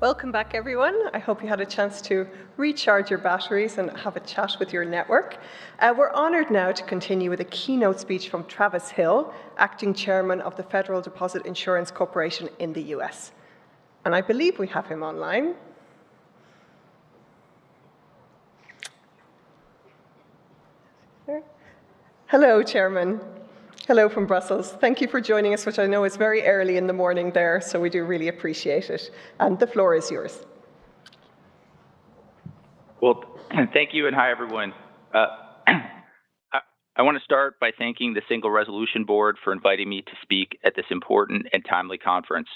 Welcome back, everyone. I hope you had a chance to recharge your batteries and have a chat with your network. We're honoured now to continue with a keynote speech from Travis Hill, Acting Chairman of the Federal Deposit Insurance Corporation in the US. And I believe we have him online. Hello, Chairman. Hello from Brussels. Thank you for joining us, which I know is very early in the morning there, so we do really appreciate it. And the floor is yours. Well, thank you, and hi, everyone. I want to start by thanking the Single Resolution Board for inviting me to speak at this important and timely conference.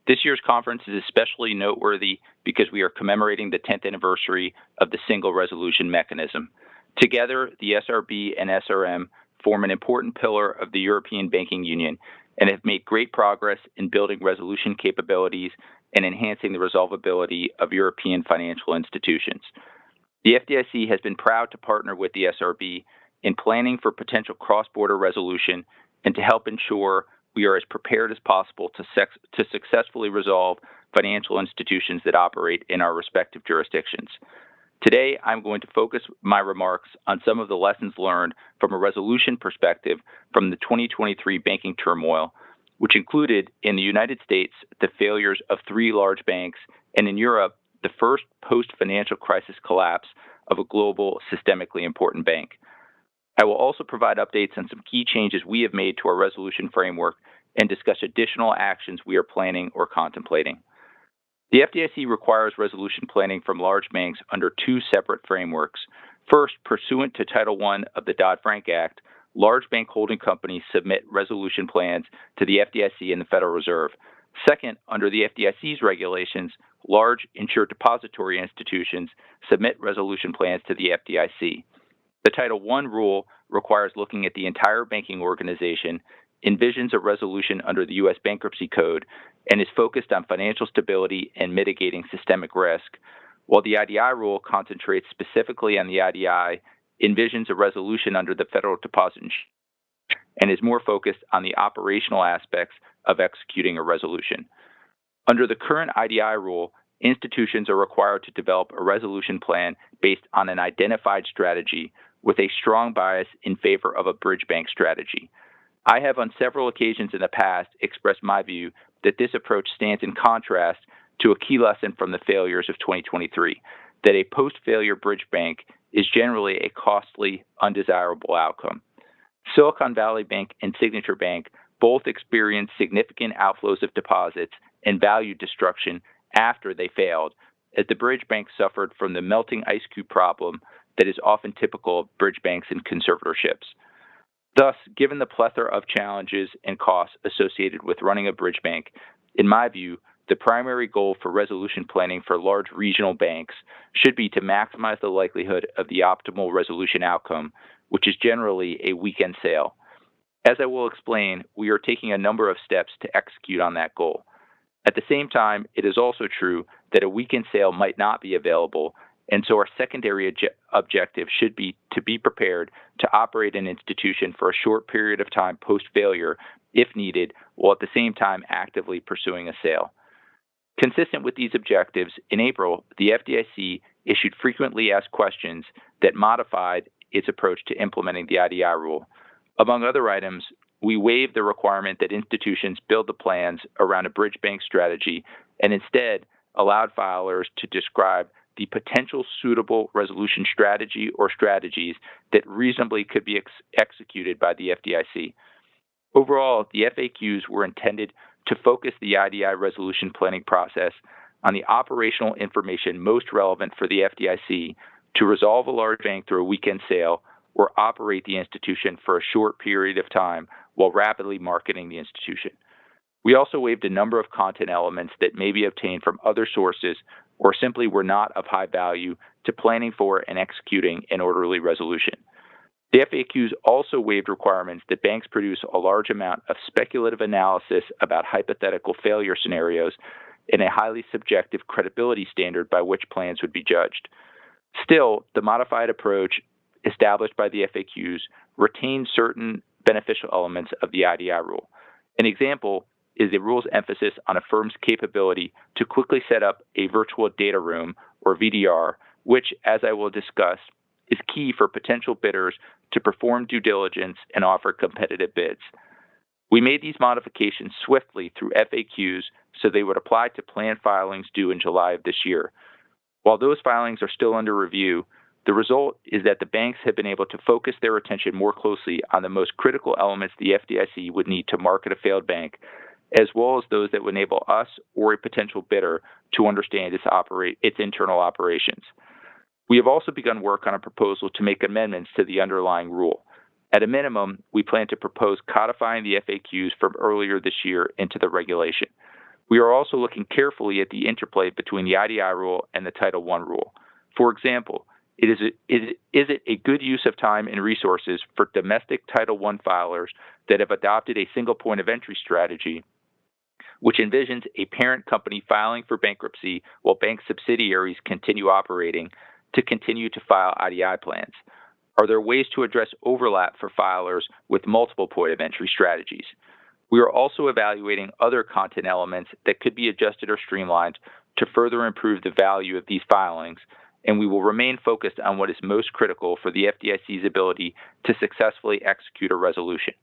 This year's conference is especially noteworthy because we are commemorating the 10th anniversary of the Single Resolution Mechanism. Together, the SRB and SRM form an important pillar of the European Banking Union and have made great progress in building resolution capabilities and enhancing the resolvability of European financial institutions. The FDIC has been proud to partner with the SRB in planning for potential cross-border resolution and to help ensure we are as prepared as possible to successfully resolve financial institutions that operate in our respective jurisdictions. Today, I'm going to focus my remarks on some of the lessons learned from a resolution perspective from the 2023 banking turmoil, which included in the United States the failures of 3 large banks, and in Europe, the first post-financial crisis collapse of a global systemically important bank. I will also provide updates on some key changes we have made to our resolution framework and discuss additional actions we are planning or contemplating. The FDIC requires resolution planning from large banks under 2 separate frameworks. First, pursuant to Title I of the Dodd-Frank Act, large bank holding companies submit resolution plans to the FDIC and the Federal Reserve. Second, under the FDIC's regulations, large insured depository institutions submit resolution plans to the FDIC. The Title I rule requires looking at the entire banking organization, envisions a resolution under the U.S. Bankruptcy Code, and is focused on financial stability and mitigating systemic risk, while the IDI rule concentrates specifically on the IDI, envisions a resolution under the Federal Deposit Insurance, and is more focused on the operational aspects of executing a resolution. Under the current IDI rule, institutions are required to develop a resolution plan based on an identified strategy with a strong bias in favor of a bridge bank strategy. I have on several occasions in the past expressed my view that this approach stands in contrast to a key lesson from the failures of 2023, that a post-failure bridge bank is generally a costly, undesirable outcome. Silicon Valley Bank and Signature Bank both experienced significant outflows of deposits and value destruction after they failed, as the bridge bank suffered from the melting ice cube problem that is often typical of bridge banks and conservatorships. Thus, given the plethora of challenges and costs associated with running a bridge bank, in my view, the primary goal for resolution planning for large regional banks should be to maximize the likelihood of the optimal resolution outcome, which is generally a weekend sale. As I will explain, we are taking a number of steps to execute on that goal. At the same time, it is also true that a weekend sale might not be available, and so our secondary objective should be to be prepared to operate an institution for a short period of time post-failure, if needed, while at the same time actively pursuing a sale. Consistent with these objectives, in April, the FDIC issued frequently asked questions that modified its approach to implementing the IDI rule. Among other items, we waived the requirement that institutions build the plans around a bridge bank strategy and instead allowed filers to describe the potential suitable resolution strategy or strategies that reasonably could be executed by the FDIC. Overall, the FAQs were intended to focus the IDI resolution planning process on the operational information most relevant for the FDIC to resolve a large bank through a weekend sale or operate the institution for a short period of time while rapidly marketing the institution. We also waived a number of content elements that may be obtained from other sources or simply were not of high value to planning for and executing an orderly resolution. The FAQs also waived requirements that banks produce a large amount of speculative analysis about hypothetical failure scenarios and a highly subjective credibility standard by which plans would be judged. Still, the modified approach established by the FAQs retains certain beneficial elements of the IDI rule. An example is the rule's emphasis on a firm's capability to quickly set up a virtual data room, or VDR, which, as I will discuss, is key for potential bidders to perform due diligence and offer competitive bids. We made these modifications swiftly through FAQs so they would apply to planned filings due in July of this year. While those filings are still under review, the result is that the banks have been able to focus their attention more closely on the most critical elements the FDIC would need to market a failed bank, as well as those that would enable us or a potential bidder to understand its internal operations. We have also begun work on a proposal to make amendments to the underlying rule. At a minimum, we plan to propose codifying the FAQs from earlier this year into the regulation. We are also looking carefully at the interplay between the IDI rule and the Title I rule. For example, is it a good use of time and resources for domestic Title I filers that have adopted a single point of entry strategy, which envisions a parent company filing for bankruptcy while bank subsidiaries continue operating, to continue to file IDI plans? Are there ways to address overlap for filers with multiple point of entry strategies? We are also evaluating other content elements that could be adjusted or streamlined to further improve the value of these filings, and we will remain focused on what is most critical for the FDIC's ability to successfully execute a resolution.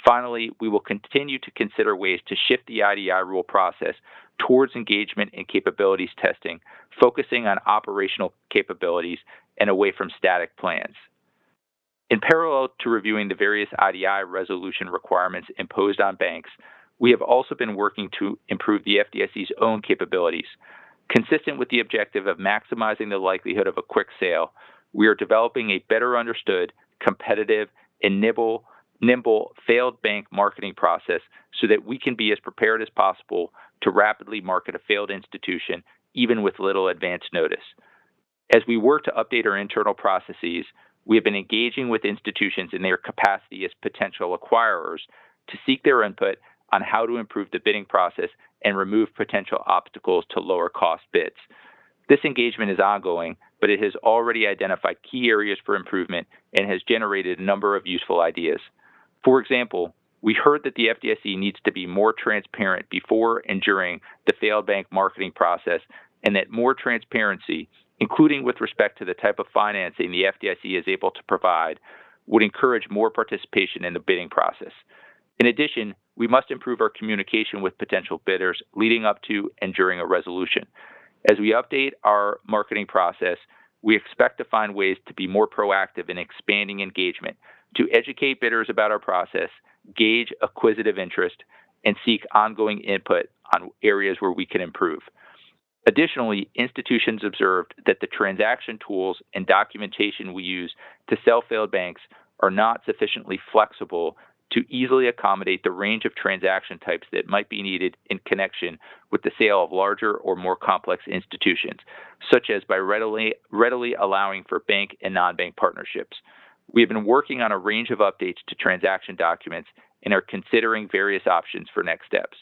Finally, we will continue to consider ways to shift the IDI rule process towards engagement and capabilities testing, focusing on operational capabilities and away from static plans. In parallel to reviewing the various IDI resolution requirements imposed on banks, we have also been working to improve the FDIC's own capabilities. Consistent with the objective of maximizing the likelihood of a quick sale, we are developing a better understood, competitive, and nimble failed bank marketing process so that we can be as prepared as possible to rapidly market a failed institution, even with little advance notice. As we work to update our internal processes, we have been engaging with institutions in their capacity as potential acquirers to seek their input on how to improve the bidding process and remove potential obstacles to lower cost bids. This engagement is ongoing, but it has already identified key areas for improvement and has generated a number of useful ideas. For example, we heard that the FDIC needs to be more transparent before and during the failed bank marketing process, and that more transparency, including with respect to the type of financing the FDIC is able to provide, would encourage more participation in the bidding process. In addition, we must improve our communication with potential bidders leading up to and during a resolution. As we update our marketing process, we expect to find ways to be more proactive in expanding engagement, to educate bidders about our process, gauge acquisitive interest, and seek ongoing input on areas where we can improve. Additionally, institutions observed that the transaction tools and documentation we use to sell failed banks are not sufficiently flexible to easily accommodate the range of transaction types that might be needed in connection with the sale of larger or more complex institutions, such as by readily allowing for bank and non-bank partnerships. We have been working on a range of updates to transaction documents and are considering various options for next steps.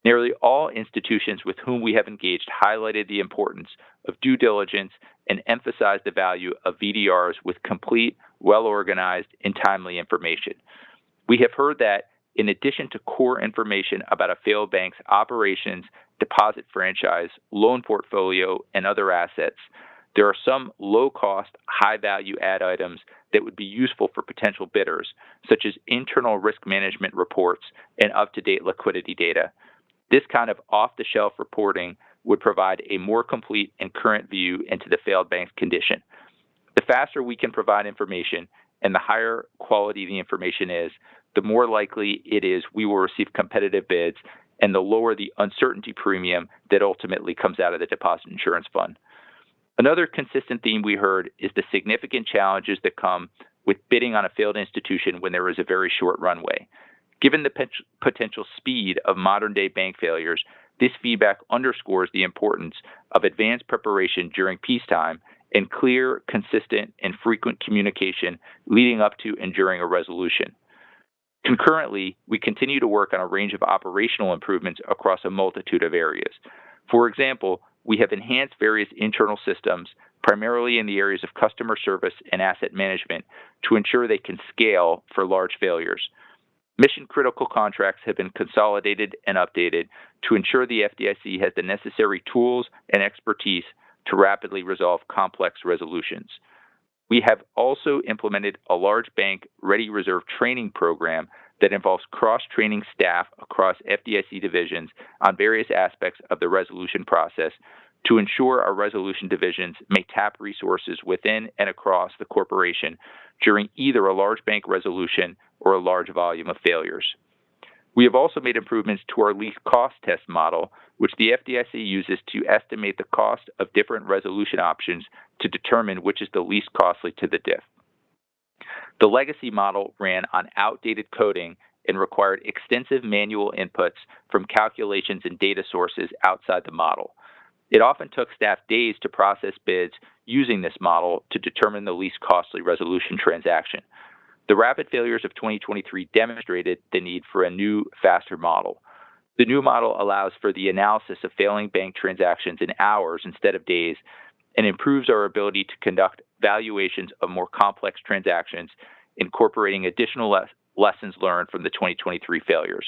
Nearly all institutions with whom we have engaged highlighted the importance of due diligence and emphasized the value of VDRs with complete, well-organized, and timely information. We have heard that, in addition to core information about a failed bank's operations, deposit franchise, loan portfolio, and other assets, there are some low-cost, high-value add items that would be useful for potential bidders, such as internal risk management reports and up-to-date liquidity data. This kind of off-the-shelf reporting would provide a more complete and current view into the failed bank's condition. The faster we can provide information and the higher quality the information is, the more likely it is we will receive competitive bids and the lower the uncertainty premium that ultimately comes out of the deposit insurance fund. Another consistent theme we heard is the significant challenges that come with bidding on a failed institution when there is a very short runway. Given the potential speed of modern-day bank failures, this feedback underscores the importance of advanced preparation during peacetime and clear, consistent, and frequent communication leading up to and during a resolution. Concurrently, we continue to work on a range of operational improvements across a multitude of areas. For example, we have enhanced various internal systems, primarily in the areas of customer service and asset management, to ensure they can scale for large failures. Mission-critical contracts have been consolidated and updated to ensure the FDIC has the necessary tools and expertise to rapidly resolve complex resolutions. We have also implemented a large bank ready reserve training program that involves cross-training staff across FDIC divisions on various aspects of the resolution process to ensure our resolution divisions may tap resources within and across the corporation during either a large bank resolution or a large volume of failures. We have also made improvements to our least cost test model, which the FDIC uses to estimate the cost of different resolution options to determine which is the least costly to the DIF. The legacy model ran on outdated coding and required extensive manual inputs from calculations and data sources outside the model. It often took staff days to process bids using this model to determine the least costly resolution transaction. The rapid failures of 2023 demonstrated the need for a new, faster model. The new model allows for the analysis of failing bank transactions in hours instead of days and improves our ability to conduct valuations of more complex transactions, incorporating additional lessons learned from the 2023 failures.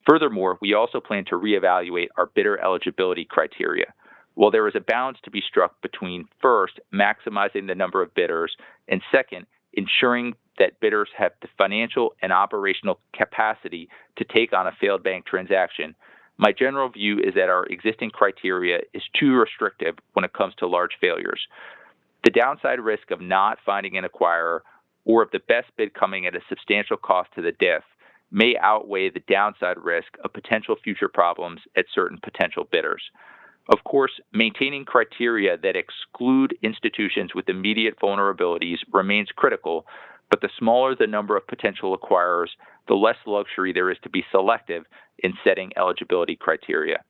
Furthermore, we also plan to reevaluate our bidder eligibility criteria. While there is a balance to be struck between, first, maximizing the number of bidders, and second, ensuring that bidders have the financial and operational capacity to take on a failed bank transaction, my general view is that our existing criteria is too restrictive when it comes to large failures. The downside risk of not finding an acquirer or of the best bid coming at a substantial cost to the DIF may outweigh the downside risk of potential future problems at certain potential bidders. Of course, maintaining criteria that exclude institutions with immediate vulnerabilities remains critical, but the smaller the number of potential acquirers, the less luxury there is to be selective in setting eligibility criteria.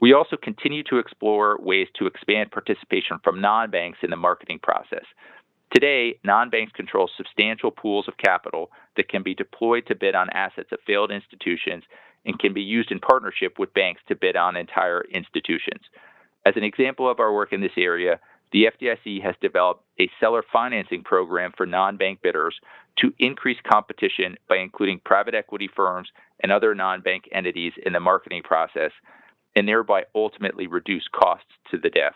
We also continue to explore ways to expand participation from non-banks in the marketing process. Today, non-banks control substantial pools of capital that can be deployed to bid on assets of failed institutions and can be used in partnership with banks to bid on entire institutions. As an example of our work in this area, the FDIC has developed a seller financing program for non-bank bidders to increase competition by including private equity firms and other non-bank entities in the marketing process, and thereby ultimately reduce costs to the DIF.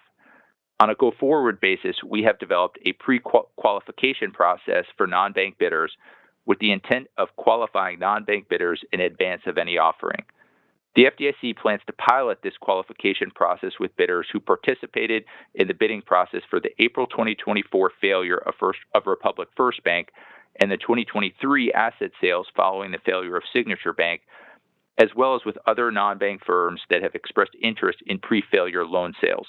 On a go-forward basis, we have developed a pre-qualification process for non-bank bidders with the intent of qualifying non-bank bidders in advance of any offering. The FDIC plans to pilot this qualification process with bidders who participated in the bidding process for the April 2024 failure of Republic First Bank and the 2023 asset sales following the failure of Signature Bank, as well as with other non-bank firms that have expressed interest in pre-failure loan sales.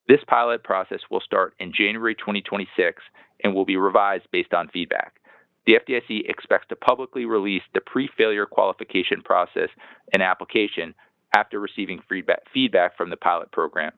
This pilot process will start in January 2026 and will be revised based on feedback. The FDIC expects to publicly release the pre-failure qualification process and application after receiving feedback from the pilot program.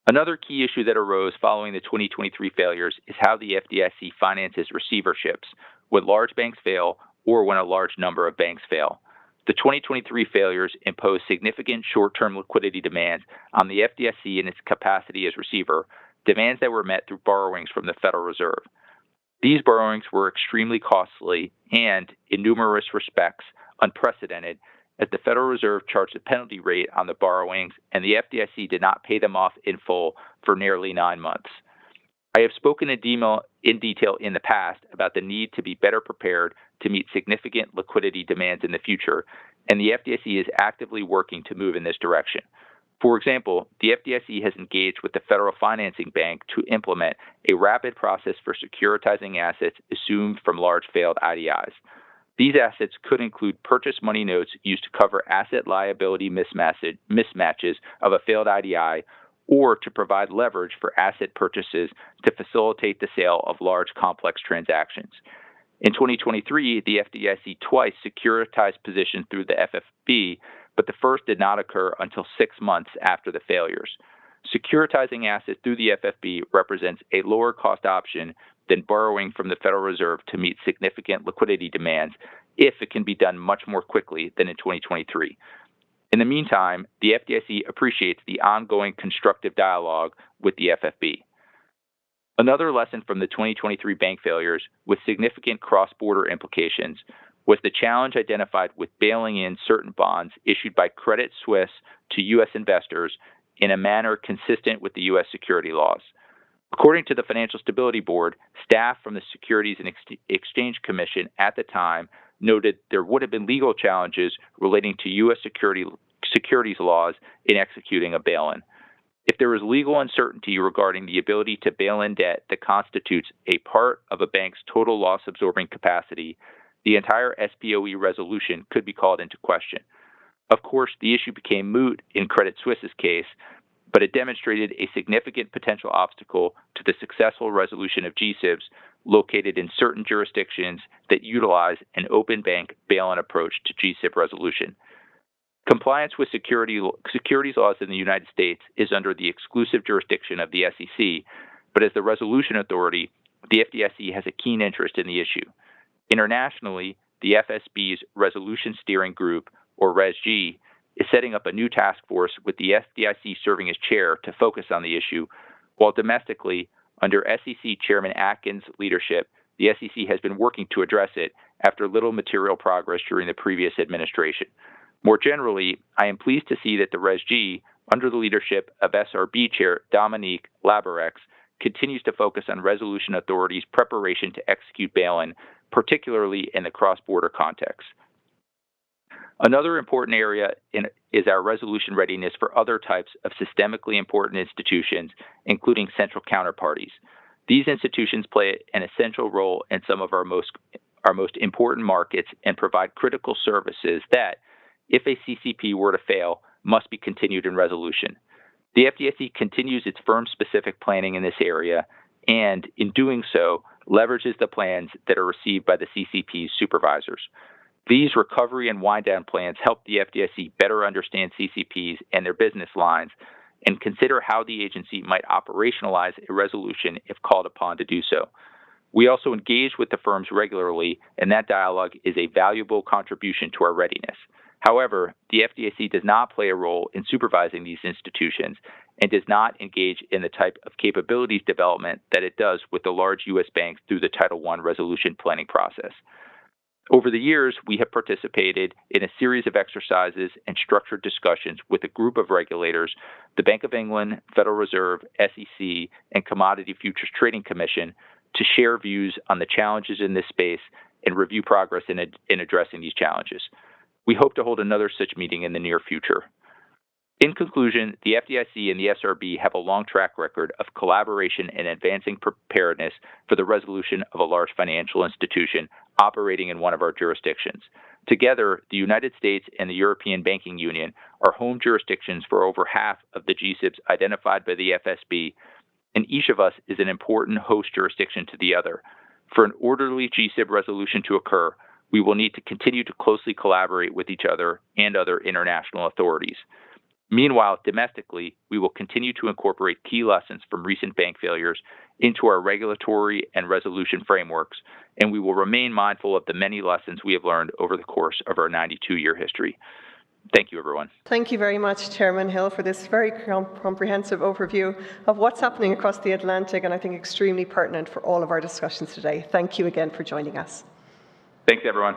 Another key issue that arose following the 2023 failures is how the FDIC finances receiverships when large banks fail or when a large number of banks fail. The 2023 failures imposed significant short-term liquidity demands on the FDIC in its capacity as receiver, demands that were met through borrowings from the Federal Reserve. These borrowings were extremely costly and, in numerous respects, unprecedented, as the Federal Reserve charged a penalty rate on the borrowings and the FDIC did not pay them off in full for nearly 9 months. I have spoken in detail in the past about the need to be better prepared to meet significant liquidity demands in the future, and the FDIC is actively working to move in this direction. For example, the FDIC has engaged with the Federal Financing Bank to implement a rapid process for securitizing assets assumed from large failed IDIs. These assets could include purchase money notes used to cover asset liability mismatches of a failed IDI or to provide leverage for asset purchases to facilitate the sale of large complex transactions. In 2023, the FDIC twice securitized positions through the FFB, but the first did not occur until 6 months after the failures. Securitizing assets through the FFB represents a lower cost option than borrowing from the Federal Reserve to meet significant liquidity demands if it can be done much more quickly than in 2023. In the meantime, the FDIC appreciates the ongoing constructive dialogue with the FFB. Another lesson from the 2023 bank failures with significant cross-border implications was the challenge identified with bailing in certain bonds issued by Credit Suisse to U.S. investors in a manner consistent with the U.S. security laws. According to the Financial Stability Board, staff from the Securities and Exchange Commission at the time noted there would have been legal challenges relating to U.S. securities laws in executing a bail-in. If there is legal uncertainty regarding the ability to bail in debt that constitutes a part of a bank's total loss-absorbing capacity, the entire SPOE resolution could be called into question. Of course, the issue became moot in Credit Suisse's case, but it demonstrated a significant potential obstacle to the successful resolution of GSIBs located in certain jurisdictions that utilize an open bank bail-in approach to GSIB resolution. Compliance with securities laws in the United States is under the exclusive jurisdiction of the SEC, but as the resolution authority, the FDIC has a keen interest in the issue. Internationally, the FSB's Resolution Steering Group, or RESG, is setting up a new task force with the FDIC serving as chair to focus on the issue, while domestically, under SEC Chairman Atkins' leadership, the SEC has been working to address it after little material progress during the previous administration. More generally, I am pleased to see that the RESG, under the leadership of SRB Chair Dominique Labarex, continues to focus on resolution authorities' preparation to execute bail-in, particularly in the cross-border context. Another important area is our resolution readiness for other types of systemically important institutions, including central counterparties. These institutions play an essential role in some of our most important markets and provide critical services that, if a CCP were to fail, must be continued in resolution. The FDIC continues its firm-specific planning in this area and, in doing so, leverages the plans that are received by the CCP's supervisors. These recovery and wind-down plans help the FDIC better understand CCPs and their business lines and consider how the agency might operationalize a resolution if called upon to do so. We also engage with the firms regularly, and that dialogue is a valuable contribution to our readiness. However, the FDIC does not play a role in supervising these institutions and does not engage in the type of capabilities development that it does with the large U.S. banks through the Title I resolution planning process. Over the years, we have participated in a series of exercises and structured discussions with a group of regulators, the Bank of England, Federal Reserve, SEC, and Commodity Futures Trading Commission, to share views on the challenges in this space and review progress in addressing these challenges. We hope to hold another such meeting in the near future. In conclusion, the FDIC and the SRB have a long track record of collaboration and advancing preparedness for the resolution of a large financial institution operating in one of our jurisdictions. Together, the United States and the European Banking Union are home jurisdictions for over half of the GSIBs identified by the FSB, and each of us is an important host jurisdiction to the other. For an orderly GSIB resolution to occur, we will need to continue to closely collaborate with each other and other international authorities. Meanwhile, domestically, we will continue to incorporate key lessons from recent bank failures into our regulatory and resolution frameworks, and we will remain mindful of the many lessons we have learned over the course of our 92-year history. Thank you, everyone. Thank you very much, Chairman Hill, for this very comprehensive overview of what's happening across the Atlantic, and I think extremely pertinent for all of our discussions today. Thank you again for joining us. Thanks, everyone.